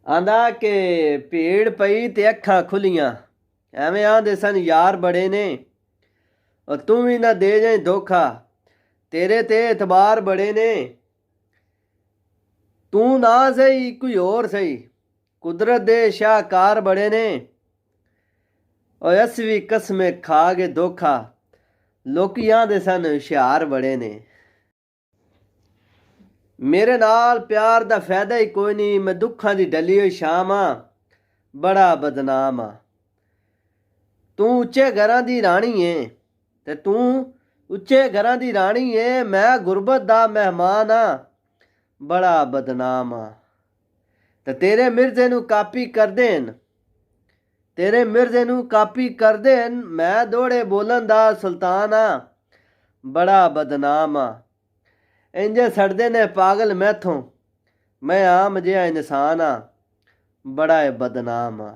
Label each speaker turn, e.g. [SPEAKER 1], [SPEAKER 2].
[SPEAKER 1] ਆਂਦਾ ਕਿ ਭੀੜ ਪਈ ਤੇ ਅੱਖਾਂ ਖੁੱਲੀਆਂ। ਐਵੇਂ ਆਂਦੇ ਸਨ ਯਾਰ ਬੜੇ ਨੇ, ਔਰ ਤੂੰ ਵੀ ਨਾ ਦੇ ਜਾਏ ਧੋਖਾ, ਤੇਰੇ ਤੇ ਇਤਬਾਰ ਬੜੇ ਨੇ। ਤੂੰ ਨਾ ਸਹੀ ਕੋਈ ਹੋਰ ਸਹੀ, ਕੁਦਰਤ ਦੇ ਸ਼ਾਹਕਾਰ ਬੜੇ ਨੇ। ਔਰ ਅਸੀਂ ਵੀ ਕਸਮੇ ਖਾ ਕੇ ਧੋਖਾ, ਲੋਕੀ ਆਂਦੇ ਸਨ ਹੁਸ਼ਿਆਰ ਬੜੇ ਨੇ। ਮੇਰੇ ਨਾਲ ਪਿਆਰ ਦਾ ਫਾਇਦਾ ਹੀ ਕੋਈ ਨਹੀਂ, ਮੈਂ ਦੁੱਖਾਂ ਦੀ ਡਲੀ ਹੋਈ ਸ਼ਾਮ ਆ, ਬੜਾ ਬਦਨਾਮ ਆ। ਤੂੰ ਉੱਚੇ ਘਰਾਂ ਦੀ ਰਾਣੀ ਏ, ਤੇ ਤੂੰ ਉੱਚੇ ਘਰਾਂ ਦੀ ਰਾਣੀ ਏ, ਮੈਂ ਗੁਰਬਤ ਦਾ ਮਹਿਮਾਨ ਆ, ਬੜਾ ਬਦਨਾਮ ਆ। ਤੇ ਤੇਰੇ ਮਿਰਜ਼ੇ ਨੂੰ ਕਾਪੀ ਕਰਦੇ ਨੇ, ਤੇਰੇ ਮਿਰਜ਼ੇ ਨੂੰ ਕਾਪੀ ਕਰਦੇ ਨੇ, ਮੈਂ ਦੋੜੇ ਬੋਲਣ ਦਾ ਸੁਲਤਾਨ ਆ, ਬੜਾ ਬਦਨਾਮ ਆ। ਇੰਜੇ ਸੜਦੇ ਨੇ ਪਾਗਲ ਮੈਥੋਂ, ਮੈਂ ਆਮ ਜਿਹਾ ਇਨਸਾਨ ਆ, ਬੜਾ ਬਦਨਾਮ ਆ।